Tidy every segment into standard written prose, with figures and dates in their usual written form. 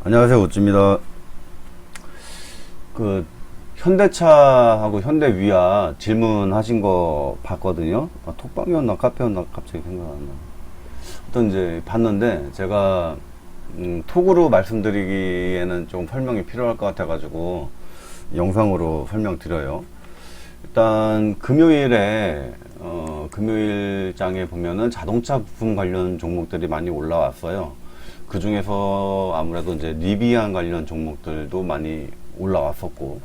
안녕하세요, 우찌입니다. 그 현대차하고 현대위아 질문하신 거 봤거든요. 톡방이었나 카페였나 갑자기 생각 안 나. 어떤 이제 봤는데 제가 톡으로 말씀드리기에는 좀 설명이 필요할 것 같아가지고 영상으로 설명드려요. 일단 금요일에 금요일장에 보면은 자동차 부품 관련 종목들이 많이 올라왔어요. 그 중에서 아무래도 이제 리비안 관련 종목들도 많이 올라왔었고,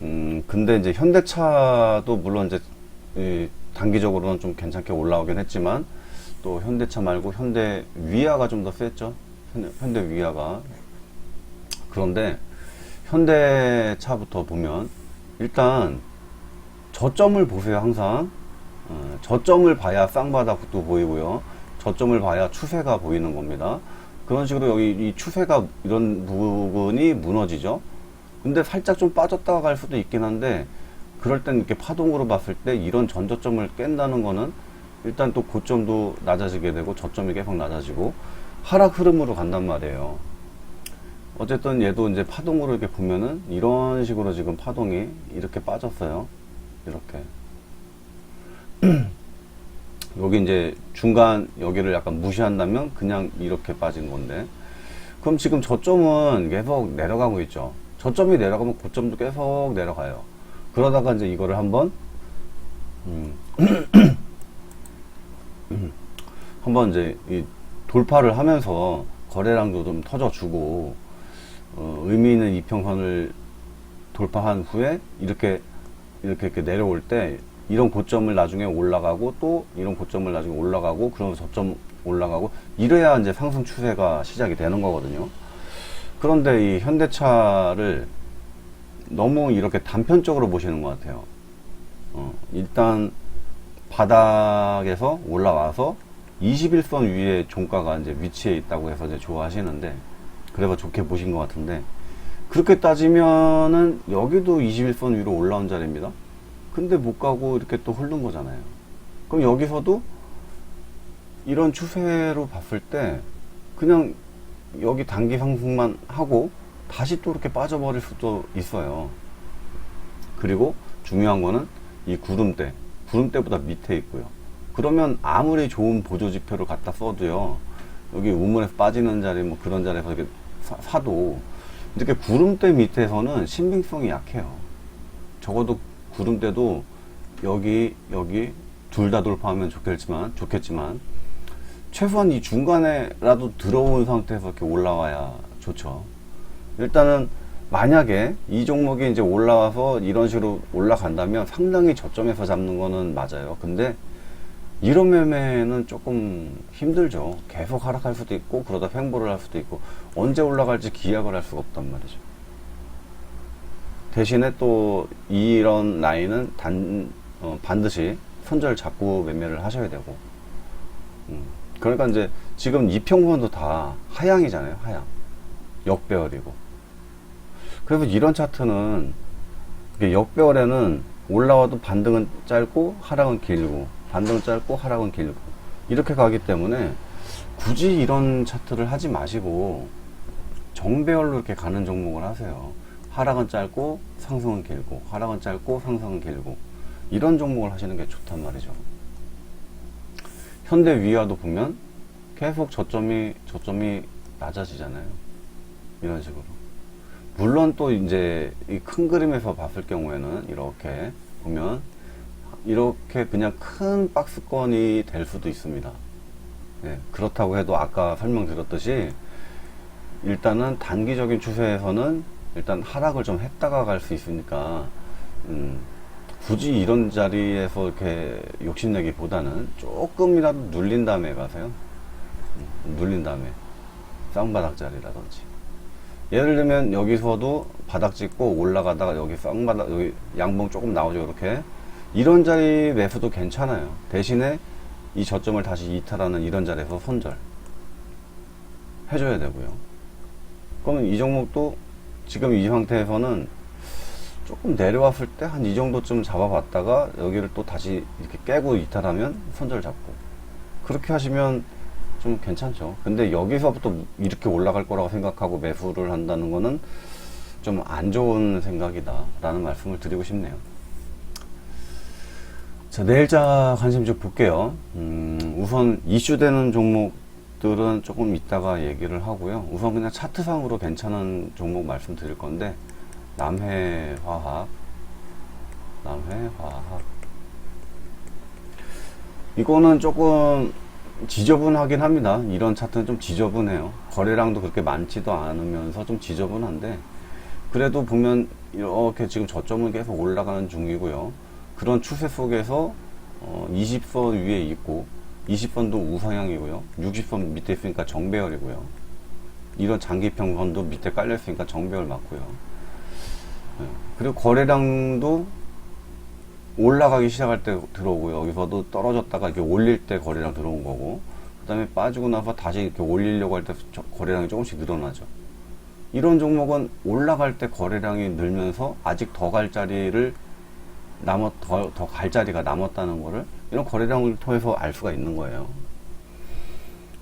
근데 이제 현대차도 물론 이제 단기적으로는 좀 괜찮게 올라오긴 했지만, 또 현대차 말고 현대위아가 좀 더 셌죠. 현대위아가. 그런데 현대차부터 보면 일단 저점을 보세요. 항상 저점을 봐야 쌍바닥도 보이고요, 저점을 봐야 추세가 보이는 겁니다. 그런 식으로 여기 이 추세가 이런 부분이 무너지죠. 근데 살짝 좀 빠졌다가 갈 수도 있긴 한데, 그럴 땐 이렇게 파동으로 봤을 때 이런 전저점을 깬다는 거는 일단 또 고점도 낮아지게 되고 저점이 계속 낮아지고 하락 흐름으로 간단 말이에요. 어쨌든 얘도 이제 파동으로 이렇게 보면은 이런 식으로 지금 파동이 이렇게 빠졌어요. 이렇게 여기 이제 중간 여기를 약간 무시한다면 그냥 이렇게 빠진 건데, 그럼 지금 저점은 계속 내려가고 있죠. 저점이 내려가면 고점도 계속 내려가요. 그러다가 이제 이거를 한번 한번 이제 이 돌파를 하면서 거래량도 좀 터져주고 의미 있는 이평선을 돌파한 후에 이렇게 내려올 때 이런 고점을 나중에 올라가고 또 이런 고점을 나중에 올라가고 그러면서 저점 올라가고 이래야 이제 상승 추세가 시작이 되는 거거든요. 그런데 이 현대차를 너무 이렇게 단편적으로 보시는 것 같아요. 일단 바닥에서 올라와서 21선 위에 종가가 이제 위치해 있다고 해서 이제 좋아하시는데, 그래서 좋게 보신 것 같은데, 그렇게 따지면은 여기도 21선 위로 올라온 자리입니다. 근데 못 가고 이렇게 또 흐른 거잖아요. 그럼 여기서도 이런 추세로 봤을 때 그냥 여기 단기 상승만 하고 다시 또 이렇게 빠져버릴 수도 있어요. 그리고 중요한 거는 이 구름대보다 밑에 있고요. 그러면 아무리 좋은 보조지표를 갖다 써도요, 여기 우물에서 빠지는 자리 뭐 그런 자리에서 이렇게 사도 이렇게 구름대 밑에서는 신빙성이 약해요. 적어도 구름대도 여기 둘 다 돌파하면 좋겠지만 최소한 이 중간에라도 들어온 상태에서 이렇게 올라와야 좋죠. 일단은 만약에 이 종목이 이제 올라와서 이런 식으로 올라간다면 상당히 저점에서 잡는 거는 맞아요. 근데 이런 매매는 조금 힘들죠. 계속 하락할 수도 있고 그러다 횡보를 할 수도 있고 언제 올라갈지 기약을 할 수가 없단 말이죠. 대신에 또 이런 라인은 반드시 손절 잡고 매매를 하셔야 되고, 그러니까 이제 지금 이평선도 다 하향이잖아요. 하향, 역배열이고. 그래서 이런 차트는 역배열에는 올라와도 반등은 짧고 하락은 길고, 반등은 짧고 하락은 길고 이렇게 가기 때문에 굳이 이런 차트를 하지 마시고 정배열로 이렇게 가는 종목을 하세요. 하락은 짧고 상승은 길고, 하락은 짧고 상승은 길고, 이런 종목을 하시는 게 좋단 말이죠. 현대위아도 보면 계속 저점이 낮아지잖아요. 이런 식으로. 물론 또 이제 이 큰 그림에서 봤을 경우에는 이렇게 보면 이렇게 그냥 큰 박스권이 될 수도 있습니다. 네, 그렇다고 해도 아까 설명드렸듯이 일단은 단기적인 추세에서는 일단 하락을 좀 했다가 갈 수 있으니까 굳이 이런 자리에서 이렇게 욕심내기보다는 조금이라도 눌린 다음에 가세요. 눌린 다음에 쌍바닥 자리라든지, 예를 들면 여기서도 바닥 찍고 올라가다가 여기 쌍바닥, 여기 양봉 조금 나오죠. 이렇게 이런 자리 매수도 괜찮아요. 대신에 이 저점을 다시 이탈하는 이런 자리에서 손절 해줘야 되고요. 그러면 이 종목도 지금 이 상태에서는 조금 내려왔을 때 한 이 정도쯤 잡아봤다가 여기를 또 다시 이렇게 깨고 이탈하면 손절 잡고, 그렇게 하시면 좀 괜찮죠. 근데 여기서부터 이렇게 올라갈 거라고 생각하고 매수를 한다는 거는 좀 안 좋은 생각이다 라는 말씀을 드리고 싶네요. 자, 내일자 관심 좀 볼게요. 우선 이슈되는 종목들은 조금 이따가 얘기를 하고요. 우선 그냥 차트상으로 괜찮은 종목 말씀드릴 건데, 남해화학 이거는 조금 지저분하긴 합니다. 이런 차트는 좀 지저분해요. 거래량도 그렇게 많지도 않으면서 좀 지저분한데, 그래도 보면 이렇게 지금 저점은 계속 올라가는 중이고요. 그런 추세 속에서 20선 위에 있고 20선도 우상향이고요. 60선 밑에 있으니까 정배열이고요. 이런 장기평선도 밑에 깔려 있으니까 정배열 맞고요. 그리고 거래량도 올라가기 시작할 때 들어오고요. 여기서도 떨어졌다가 이렇게 올릴 때 거래량 들어온 거고, 그 다음에 빠지고 나서 다시 이렇게 올리려고 할 때 거래량이 조금씩 늘어나죠. 이런 종목은 올라갈 때 거래량이 늘면서 아직 더 갈 자리를 더 갈 자리가 남았다는 거를 이런 거래량을 통해서 알 수가 있는 거예요.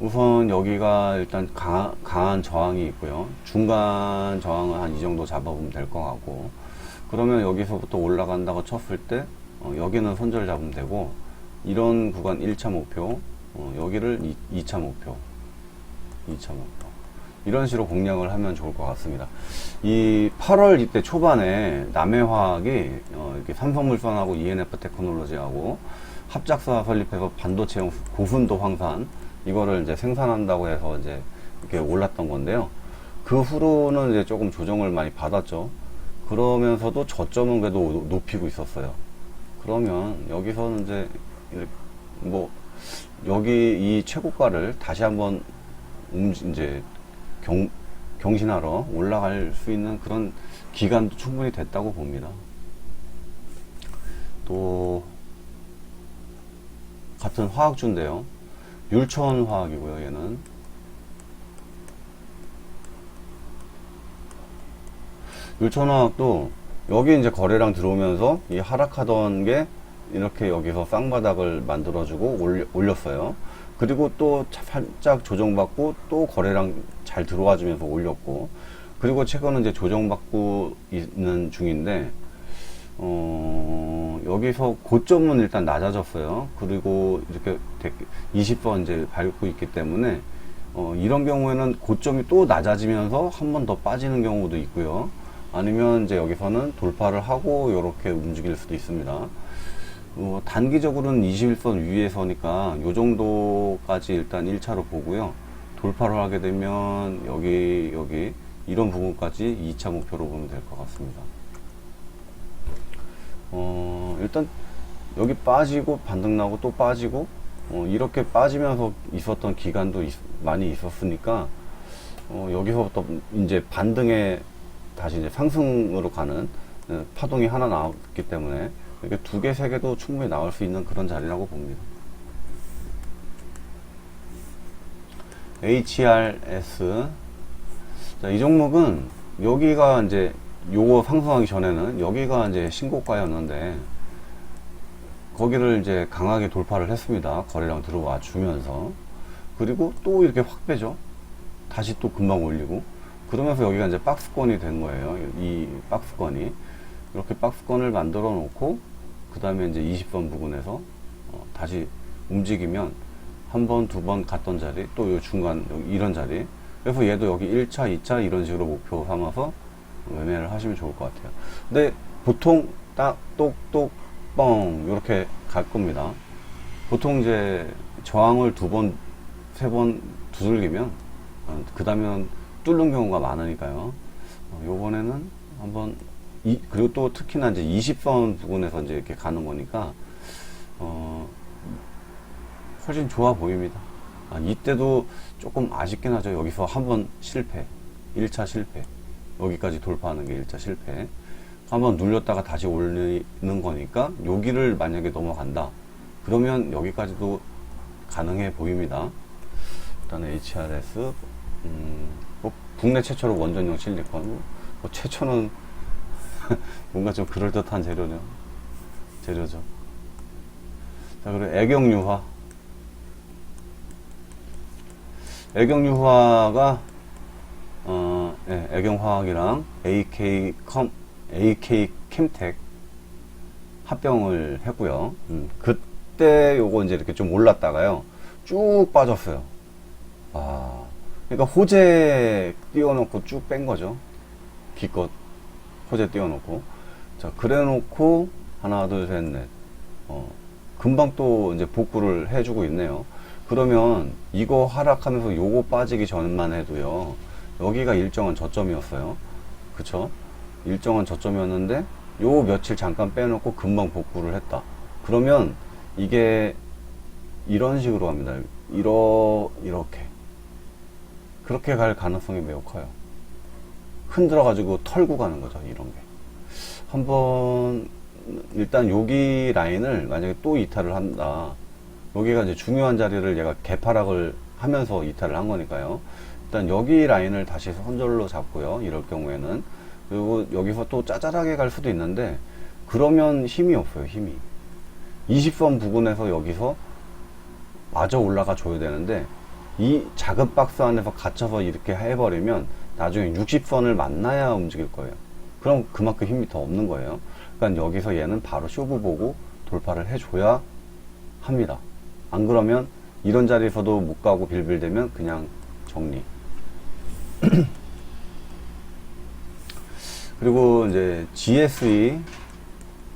우선 여기가 일단 강한 저항이 있고요. 중간 저항은 한 이 정도 잡아보면 될 것 같고, 그러면 여기서부터 올라간다고 쳤을 때 여기는 손절 잡으면 되고, 이런 구간 1차 목표, 여기를 2차 목표 이런 식으로 공략을 하면 좋을 것 같습니다. 이 8월 이때 초반에 남해화학이 이렇게 삼성물산하고 ENF 테크놀로지하고 합작사 설립해서 반도체용 고순도 황산 이거를 이제 생산한다고 해서 이제 이렇게 올랐던 건데요. 그 후로는 이제 조금 조정을 많이 받았죠. 그러면서도 저점은 그래도 높이고 있었어요. 그러면 여기서는 이제 뭐 여기 이 최고가를 다시 한번 이제 경신하러 올라갈 수 있는 그런 기간도 충분히 됐다고 봅니다. 또 같은 화학주인데요. 율천화학이고요. 얘는 율천화학도 여기 이제 거래량 들어오면서 이 하락하던 게 이렇게 여기서 쌍바닥을 만들어주고 올렸어요. 그리고 또 살짝 조정받고 또 거래량 잘 들어와 주면서 올렸고, 그리고 최근은 이제 조정받고 있는 중인데, 여기서 고점은 일단 낮아졌어요. 그리고 이렇게 20번 이제 밟고 있기 때문에, 이런 경우에는 고점이 또 낮아지면서 한 번 더 빠지는 경우도 있고요. 아니면 이제 여기서는 돌파를 하고 이렇게 움직일 수도 있습니다. 단기적으로는 21선 위에서니까 요 정도까지 일단 1차로 보고요. 돌파를 하게 되면 여기 이런 부분까지 2차 목표로 보면 될 것 같습니다. 일단 여기 빠지고 반등 나고 또 빠지고 이렇게 빠지면서 있었던 기간도 많이 있었으니까 여기서부터 이제 반등에 다시 이제 상승으로 가는 파동이 하나 나왔기 때문에 이렇게 2개, 3개도 충분히 나올 수 있는 그런 자리라고 봅니다. HRS. 자, 이 종목은 여기가 이제 요거 상승하기 전에는 여기가 이제 신고가였는데 거기를 이제 강하게 돌파를 했습니다. 거래량 들어와 주면서. 그리고 또 이렇게 확 빼죠. 다시 또 금방 올리고. 그러면서 여기가 이제 박스권이 된 거예요. 이 박스권이. 이렇게 박스권을 만들어 놓고, 그 다음에 이제 20번 부근에서 다시 움직이면 한 번, 2번 갔던 자리, 또 요 중간, 이런 자리. 그래서 얘도 여기 1차, 2차 이런 식으로 목표 삼아서 매매를 하시면 좋을 것 같아요. 근데 보통 딱, 똑똑, 뻥, 이렇게 갈 겁니다. 보통 이제 저항을 2번, 3번 두들기면, 그 다음에는 뚫는 경우가 많으니까요. 요번에는 한번, 그리고 또 특히나 이제 20선 부근에서 이제 이렇게 가는 거니까, 훨씬 좋아 보입니다. 이때도 조금 아쉽긴 하죠. 여기서 한번 실패. 1차 실패. 여기까지 돌파하는 게 1차 실패. 한번 눌렸다가 다시 올리는 거니까, 여기를 만약에 넘어간다. 그러면 여기까지도 가능해 보입니다. 일단 HRS, 뭐 국내 최초로 원전용 실리콘, 뭐 최초는 뭔가 좀 그럴듯한 재료죠. 자, 그리고 애경유화. 애경유화가 예, 애경화학이랑 AK 캠텍 합병을 했고요. 그때 요거 이제 이렇게 좀 올랐다가요 쭉 빠졌어요. 그러니까 호재 띄워놓고 쭉 뺀 거죠. 기껏 호재 띄워놓고. 자, 그래 놓고 하나 둘 셋 넷 금방 또 이제 복구를 해주고 있네요. 그러면 이거 하락하면서 요거 빠지기 전만 해도요 여기가 일정한 저점이었어요. 그쵸? 일정한 저점이었는데 요 며칠 잠깐 빼놓고 금방 복구를 했다. 그러면 이게 이런 식으로 갑니다. 이렇게 그렇게 갈 가능성이 매우 커요. 흔들어 가지고 털고 가는 거죠. 이런 게 한번 일단 여기 라인을 만약에 또 이탈을 한다, 여기가 이제 중요한 자리를 얘가 개파락을 하면서 이탈을 한 거니까요. 일단 여기 라인을 다시 선절로 잡고요. 이럴 경우에는. 그리고 여기서 또 짜잘하게 갈 수도 있는데 그러면 힘이 없어요. 힘이 20선 부근에서 여기서 마저 올라가 줘야 되는데 이 작은 박스 안에서 갇혀서 이렇게 해버리면 나중에 60선을 만나야 움직일 거예요. 그럼 그만큼 힘이 더 없는 거예요. 그러니까 여기서 얘는 바로 쇼부 보고 돌파를 해줘야 합니다. 안 그러면 이런 자리에서도 못 가고 빌빌대면 그냥 정리. 그리고 이제 GSE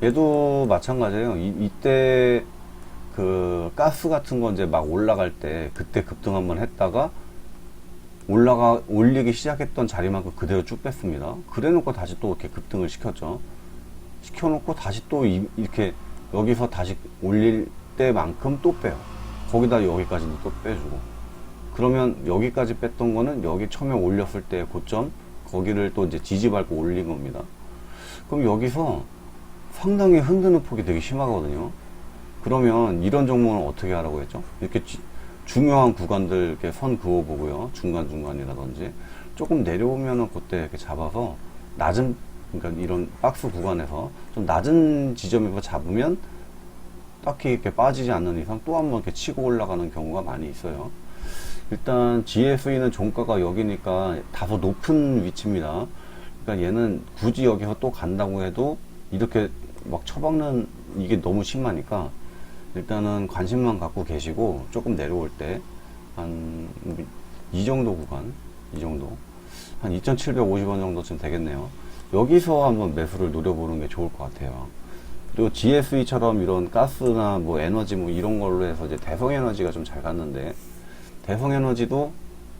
얘도 마찬가지예요. 이때 그 가스 같은 거 이제 막 올라갈 때 그때 급등 한번 했다가 올리기 시작했던 자리만큼 그대로 쭉 뺐습니다. 그래 놓고 다시 또 이렇게 급등을 시켰죠. 시켜놓고 다시 또 이렇게 여기서 다시 올릴 때만큼 또 빼요. 거기다 여기까지도 또 빼주고. 그러면 여기까지 뺐던 거는 여기 처음에 올렸을 때 고점 거기를 또 이제 지지밟고 올린 겁니다. 그럼 여기서 상당히 흔드는 폭이 되게 심하거든요. 그러면 이런 종목은 어떻게 하라고 했죠? 이렇게 중요한 구간들 이렇게 선 그어보고요. 중간중간이라든지 조금 내려오면은 그때 이렇게 잡아서 낮은, 그러니까 이런 박스 구간에서 좀 낮은 지점에서 잡으면 딱히 이렇게 빠지지 않는 이상 또 한번 이렇게 치고 올라가는 경우가 많이 있어요. 일단 GSE는 종가가 여기니까 다소 높은 위치입니다. 그러니까 얘는 굳이 여기서 또 간다고 해도 이렇게 막 처박는 이게 너무 심하니까 일단은 관심만 갖고 계시고 조금 내려올 때 한 이 정도 구간, 이 정도 한 2,750원 정도쯤 되겠네요. 여기서 한번 매수를 노려보는 게 좋을 것 같아요. 그리고 GSE처럼 이런 가스나 뭐 에너지 뭐 이런 걸로 해서 이제 대성에너지가 좀 잘 갔는데, 대성에너지도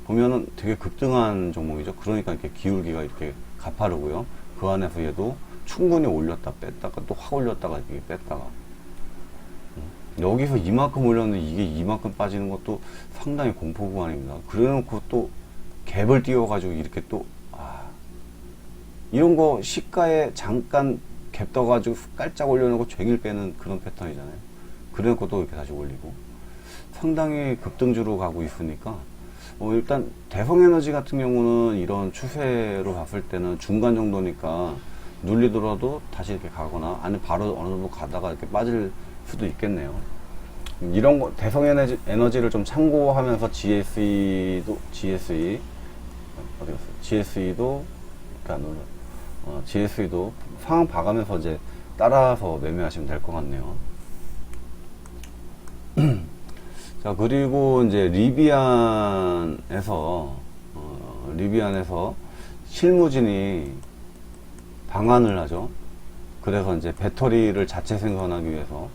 보면은 되게 급등한 종목이죠. 그러니까 이렇게 기울기가 이렇게 가파르고요. 그 안에서 얘도 충분히 올렸다 뺐다가 또 확 올렸다가 이렇게 뺐다가 여기서 이만큼 올렸는데 이게 이만큼 빠지는 것도 상당히 공포 구간입니다. 그래 놓고 또 갭을 띄워가지고 이렇게 또 이런 거 시가에 잠깐 갭 떠가지고 깔짝 올려놓고 쟁일 빼는 그런 패턴이잖아요. 그래 놓고 또 이렇게 다시 올리고 상당히 급등주로 가고 있으니까 일단 대성에너지 같은 경우는 이런 추세로 봤을 때는 중간 정도니까 눌리더라도 다시 이렇게 가거나 아니면 바로 어느 정도 가다가 이렇게 빠질 수도 있겠네요. 이런 거 대성에너지를 좀 참고하면서 GSE도 어디 갔어? GSE도 이렇게 안 올려. GSE도 상황 봐가면서 이제 따라서 매매하시면 될 것 같네요. 자, 그리고 이제 리비안에서 실무진이 방한을 하죠. 그래서 이제 배터리를 자체 생산하기 위해서.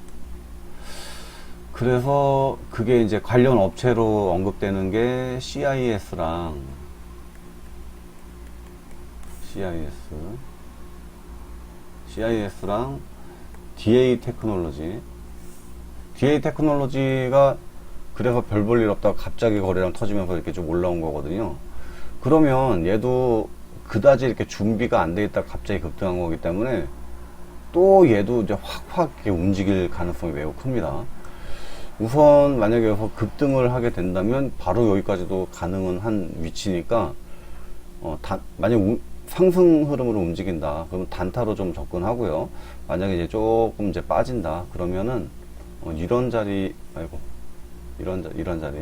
그래서 그게 이제 관련 업체로 언급되는 게 CIS랑 DA 테크놀로지가 그래서 별 볼 일 없다가 갑자기 거래량 터지면서 이렇게 좀 올라온 거거든요. 그러면 얘도 그다지 이렇게 준비가 안 돼 있다가 갑자기 급등한 거기 때문에 또 얘도 이제 확 이렇게 움직일 가능성이 매우 큽니다. 우선 만약에 여기서 급등을 하게 된다면 바로 여기까지도 가능은 한 위치니까 만약 상승 흐름으로 움직인다 그러면 단타로 좀 접근하고요. 만약에 이제 조금 이제 빠진다 그러면은 이런 자리 이런 자리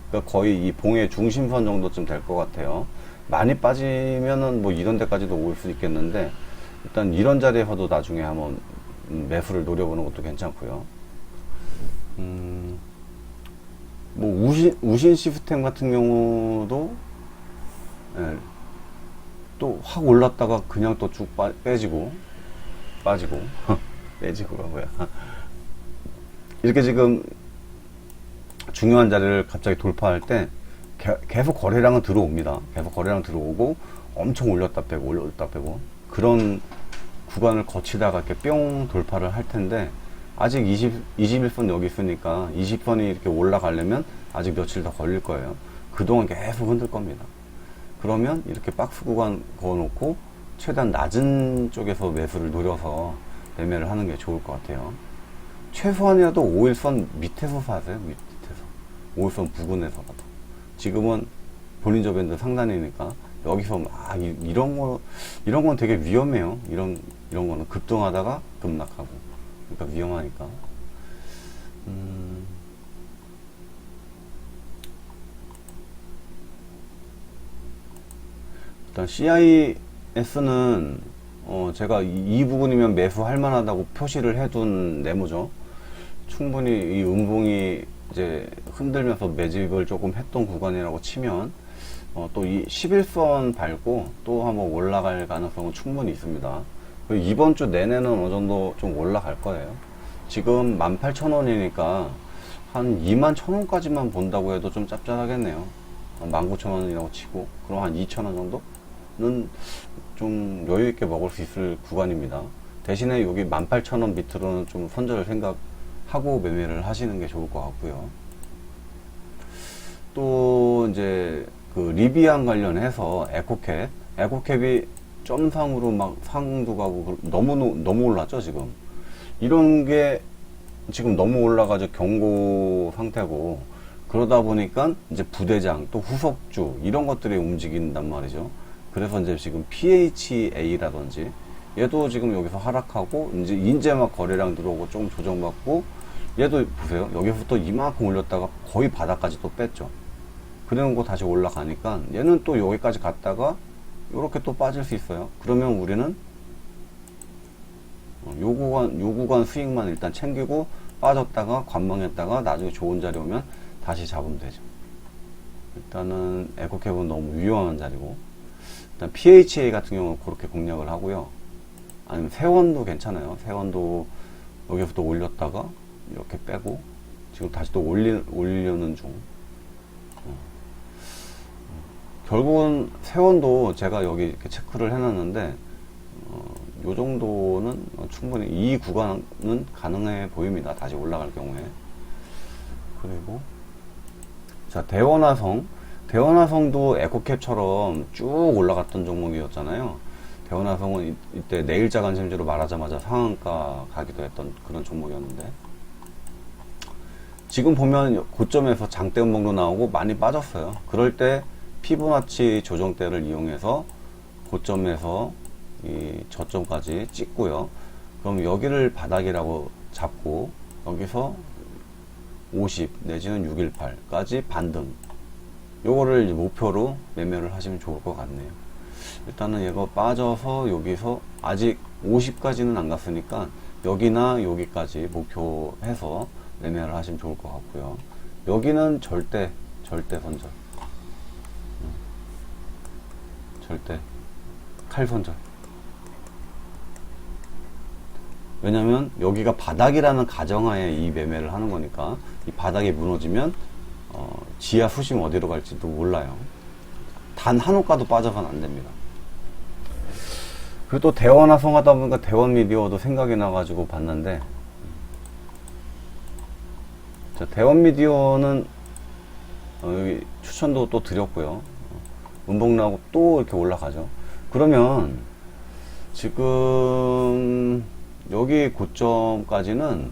그러니까 거의 이 봉의 중심선 정도쯤 될 것 같아요. 많이 빠지면은 뭐 이런 데까지도 올 수 있겠는데, 일단 이런 자리에서도 나중에 한번 매수를 노려보는 것도 괜찮고요. 뭐 우신 시스템 같은 경우도 예, 또 확 올랐다가 그냥 또 쭉 빠지고 빼지고가 뭐야. 이렇게 지금 중요한 자리를 갑자기 돌파할 때 계속 거래량은 들어옵니다. 계속 거래량 들어오고 엄청 올렸다 빼고 그런 구간을 거치다가 이렇게 뿅 돌파를 할 텐데, 아직 21선 여기 있으니까 20선이 이렇게 올라가려면 아직 며칠 더 걸릴 거예요. 그동안 계속 흔들 겁니다. 그러면 이렇게 박스 구간 그어놓고 최대한 낮은 쪽에서 매수를 노려서 매매를 하는 게 좋을 것 같아요. 최소한이라도 5일선 밑에서 사세요. 밑에서 5일선 부근에서라도. 지금은 볼린저 밴드 상단이니까 여기서 이런 건 되게 위험해요. 이런 거는 급등하다가 급락하고, 그러니까 위험하니까. 일단 CIS는 제가 이 부분이면 매수할 만하다고 표시를 해둔 네모죠. 충분히 이 음봉이 이제 흔들면서 매집을 조금 했던 구간이라고 치면 또 이 11선 밟고 또 한번 올라갈 가능성은 충분히 있습니다. 이번 주 내내는 어느 정도 좀 올라갈 거예요. 지금 18,000원이니까 한 21,000원까지만 본다고 해도 좀 짭짤하겠네요. 19,000원이라고 치고, 그럼 한 2,000원 정도는 좀 여유있게 먹을 수 있을 구간입니다. 대신에 여기 18,000원 밑으로는 좀 손절 생각하고 매매를 하시는 게 좋을 것 같고요. 또 이제 그 리비안 관련해서 에코캡이 점상으로 막 상도 가고 너무 올랐죠 지금. 이런 게 지금 너무 올라가지고 경고 상태고, 그러다 보니까 이제 부대장 또 후속주 이런 것들이 움직인단 말이죠. 그래서 이제 지금 PHA라든지 얘도 지금 여기서 하락하고 이제 막 거래량 들어오고 좀 조정받고, 얘도 보세요. 여기서 또 이만큼 올렸다가 거의 바닥까지 또 뺐죠. 그러는 거 다시 올라가니까 얘는 또 여기까지 갔다가 이렇게 또 빠질 수 있어요. 그러면 우리는 요 구간 수익만 일단 챙기고 빠졌다가 관망했다가 나중에 좋은 자리 오면 다시 잡으면 되죠. 일단은 에코캡은 너무 위험한 자리고, 일단 PHA 같은 경우는 그렇게 공략을 하고요. 아니면 세원도 괜찮아요. 세원도 여기서부터 올렸다가 이렇게 빼고 지금 다시 또 올리려는 중. 결국은 세원도 제가 여기 이렇게 체크를 해놨는데 요 정도는 충분히 이 구간은 가능해 보입니다. 다시 올라갈 경우에. 그리고 자, 대원화성도 에코캡처럼 쭉 올라갔던 종목이었잖아요. 대원화성은 이때 내일자 관심주로 말하자마자 상한가 가기도 했던 그런 종목이었는데, 지금 보면 고점에서 장대 음봉도 나오고 많이 빠졌어요. 그럴 때 피보나치 조정대를 이용해서 고점에서 이 저점까지 찍고요. 그럼 여기를 바닥이라고 잡고 여기서 50 내지는 618까지 반등, 요거를 목표로 매매를 하시면 좋을 것 같네요. 일단은 얘가 빠져서 여기서 아직 50까지는 안 갔으니까 여기나 여기까지 목표해서 매매를 하시면 좋을 것 같고요. 여기는 절대 손절, 절대 칼손절. 왜냐면 여기가 바닥이라는 가정하에 이 매매를 하는 거니까, 이 바닥이 무너지면 지하 수심 어디로 갈지도 몰라요. 단 한 호가도 빠져서는 안 됩니다. 그리고 또 대원화성 하다 보니까 대원미디어도 생각이 나가지고 봤는데, 자, 대원미디어는 여기 추천도 또 드렸고요. 음봉 나오고 또 이렇게 올라가죠. 그러면 지금 여기 고점까지는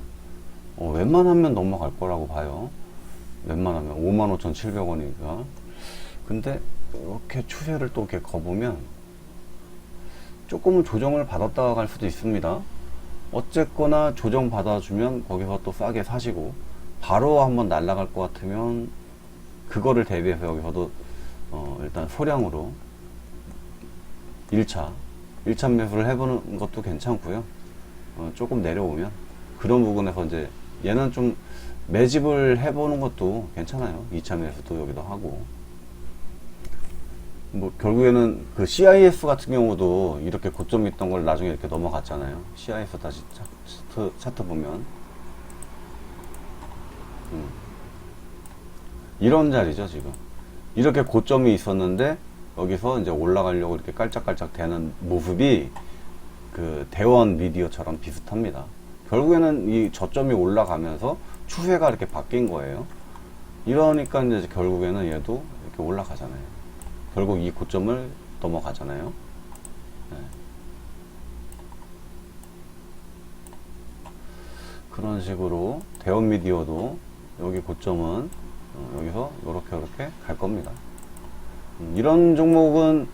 웬만하면 넘어갈 거라고 봐요. 웬만하면 55,700원이니까. 근데 이렇게 추세를 또 이렇게 거보면 조금은 조정을 받았다가 갈 수도 있습니다. 어쨌거나 조정 받아주면 거기서 또 싸게 사시고, 바로 한번 날아갈 것 같으면 그거를 대비해서 여기서도 일단 소량으로 1차 매수를 해보는 것도 괜찮고요. 조금 내려오면 그런 부분에서 이제 얘는 좀 매집을 해보는 것도 괜찮아요. 2차 매수도 여기도 하고, 뭐 결국에는 그 CIS 같은 경우도 이렇게 고점 있던 걸 나중에 이렇게 넘어갔잖아요. CIS 다시 차트 보면 이런 자리죠. 지금 이렇게 고점이 있었는데 여기서 이제 올라가려고 이렇게 깔짝깔짝 되는 모습이 그 대원 미디어처럼 비슷합니다. 결국에는 이 저점이 올라가면서 추세가 이렇게 바뀐 거예요. 이러니까 이제 결국에는 얘도 이렇게 올라가잖아요. 결국 이 고점을 넘어가잖아요. 네. 그런 식으로 대원 미디어도 여기 고점은 여기서 이렇게 갈 겁니다. 이런 종목은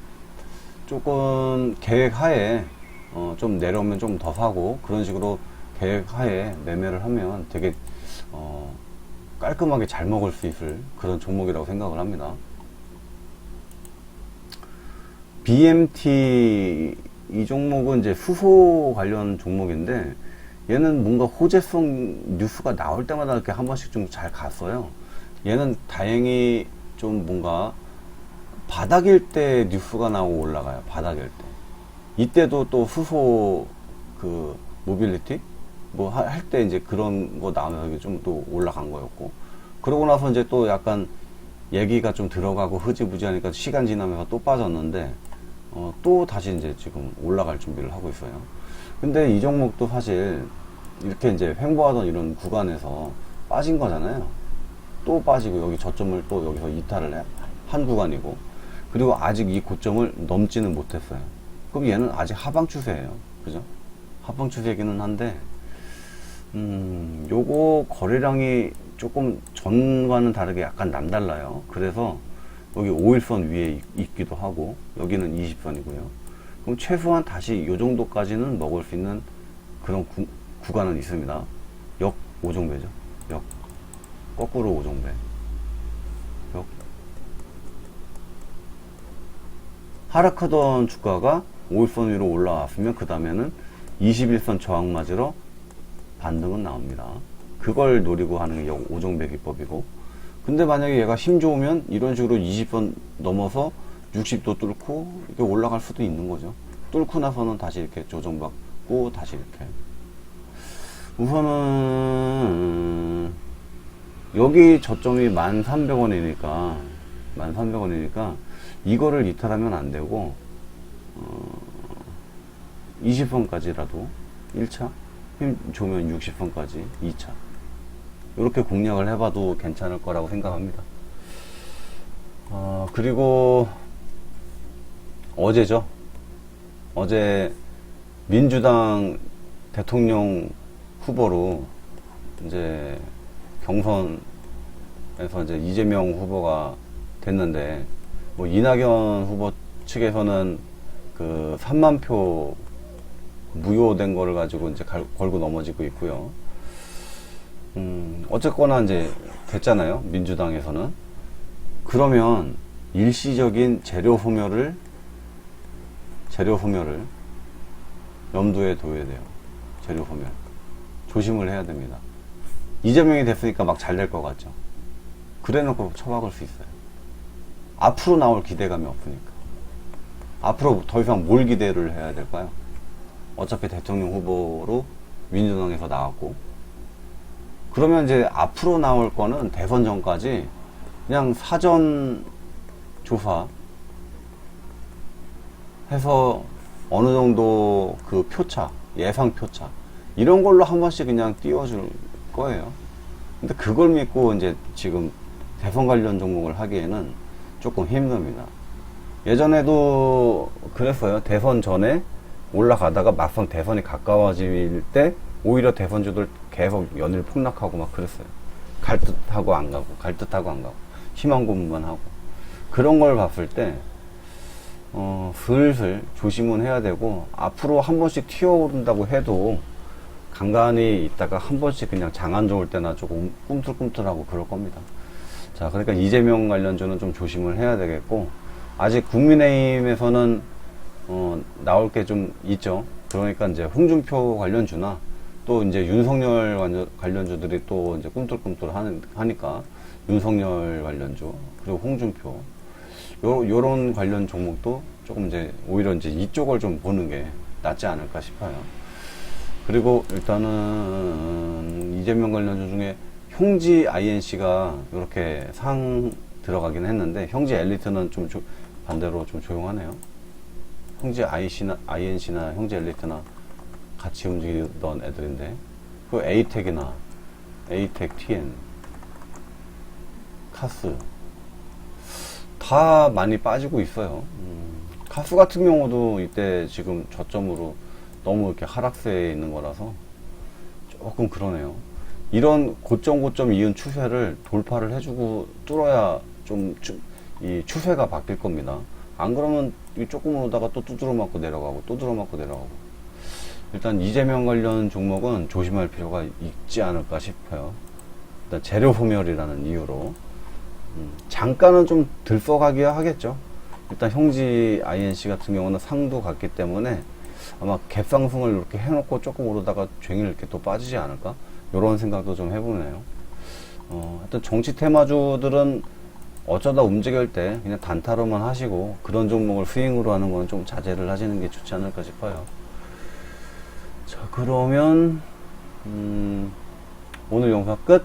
조금 계획하에 좀 내려오면 좀 더 사고, 그런 식으로 계획하에 매매를 하면 되게 깔끔하게 잘 먹을 수 있을 그런 종목이라고 생각을 합니다. BMT 이 종목은 이제 수소 관련 종목인데, 얘는 뭔가 호재성 뉴스가 나올 때마다 이렇게 한 번씩 좀 잘 갔어요. 얘는 다행히 좀 뭔가 바닥일 때 뉴스가 나오고 올라가요. 바닥일 때. 이때도 또 수소 그 모빌리티 뭐 할 때 이제 그런 거 나오면 좀 또 올라간 거였고, 그러고 나서 이제 또 약간 얘기가 좀 들어가고 흐지부지하니까 시간 지나면서 또 빠졌는데 또 다시 이제 지금 올라갈 준비를 하고 있어요. 근데 이 종목도 사실 이렇게 이제 횡보하던 이런 구간에서 빠진 거잖아요. 또 빠지고 여기 저점을 또 여기서 이탈을 한 구간이고, 그리고 아직 이 고점을 넘지는 못했어요. 그럼 얘는 아직 하방 추세예요. 그죠? 하방 추세이기는 한데, 요거 거래량이 조금 전과는 다르게 약간 남달라요. 그래서 여기 5일선 위에 있기도 하고, 여기는 20선이고요. 그럼 최소한 다시 요 정도까지는 먹을 수 있는 그런 구간은 있습니다. 역 5종배죠. 역. 거꾸로 5종배. 역. 하락하던 주가가 5일선 위로 올라왔으면 그 다음에는 21선 저항 맞으러 반등은 나옵니다. 그걸 노리고 하는 게 역 5종배 기법이고, 근데 만약에 얘가 힘 좋으면 이런 식으로 20선 넘어서 60도 뚫고 이렇게 올라갈 수도 있는 거죠. 뚫고 나서는 다시 이렇게 조정받고 다시 이렇게. 우선은 여기 저점이 1,300원이니까 이거를 이탈하면 안 되고 20선까지라도 1차, 힘 좋으면 60선까지 2차 이렇게 공략을 해봐도 괜찮을 거라고 생각합니다. 그리고 어제죠. 어제 민주당 대통령 후보로 이제 경선에서 이제 이재명 후보가 됐는데, 뭐 이낙연 후보 측에서는 그 3만 표 무효된 거를 가지고 이제 걸고 넘어지고 있고요. 어쨌거나 이제 됐잖아요. 민주당에서는. 그러면 일시적인 재료 소멸을 염두에 둬야 돼요. 재료 소멸. 조심을 해야 됩니다. 이재명이 됐으니까 막 잘 될 것 같죠. 그래 놓고 처박을 수 있어요. 앞으로 나올 기대감이 없으니까. 앞으로 더 이상 뭘 기대를 해야 될까요? 어차피 대통령 후보로 민주당에서 나왔고, 그러면 이제 앞으로 나올 거는 대선 전까지 그냥 사전 조사 해서 어느 정도 그 표차, 예상 표차 이런 걸로 한 번씩 그냥 띄워줄 거예요. 근데 그걸 믿고 이제 지금 대선 관련 종목을 하기에는 조금 힘듭니다. 예전에도 그랬어요. 대선 전에 올라가다가 막상 대선이 가까워질 때 오히려 대선주들 계속 연일 폭락하고 막 그랬어요. 갈 듯하고 안 가고, 갈 듯하고 안 가고, 희망 고문만 하고. 그런 걸 봤을 때 슬슬 조심은 해야 되고, 앞으로 한 번씩 튀어오른다고 해도 간간히 있다가 한 번씩 그냥 장 안 좋을 때나 조금 꿈틀꿈틀하고 그럴 겁니다. 자, 그러니까 이재명 관련주는 좀 조심을 해야 되겠고, 아직 국민의힘에서는 나올 게 좀 있죠. 그러니까 이제 홍준표 관련주나 또 이제 윤석열 관련주들이 또 이제 꿈틀꿈틀 하니까 윤석열 관련주 그리고 홍준표 요런 관련 종목도 조금 이제 오히려 이제 이쪽을 좀 보는 게 낫지 않을까 싶어요. 그리고 일단은 이재명 관련주 중에 형지 INC가 이렇게 상 들어가긴 했는데 형지 엘리트는 좀 반대로 좀 조용하네요. 형제 INC나 형제 엘리트나 같이 움직이던 애들인데, 그 에이텍이나 에이텍 TN, 카스 다 많이 빠지고 있어요. 카스 같은 경우도 이때 지금 저점으로 너무 이렇게 하락세에 있는 거라서 조금 그러네요. 이런 고점 이은 추세를 돌파를 해주고 뚫어야 좀 이 추세가 바뀔 겁니다. 안 그러면 조금 오다가 또 두드러 맞고 내려가고 또 들어맞고 내려가고. 일단 이재명 관련 종목은 조심할 필요가 있지 않을까 싶어요. 일단 재료 소멸이라는 이유로 잠깐은 좀 들썩하게 하겠죠. 일단 형지 INC 같은 경우는 상도 갔기 때문에 아마 갭상승을 이렇게 해놓고 조금 오르다가 쟁일 이렇게 또 빠지지 않을까, 이런 생각도 좀 해보네요. 하여튼 정치 테마주들은 어쩌다 움직일 때 그냥 단타로만 하시고, 그런 종목을 스윙으로 하는 건 좀 자제를 하시는 게 좋지 않을까 싶어요. 자, 그러면 오늘 영상 끝.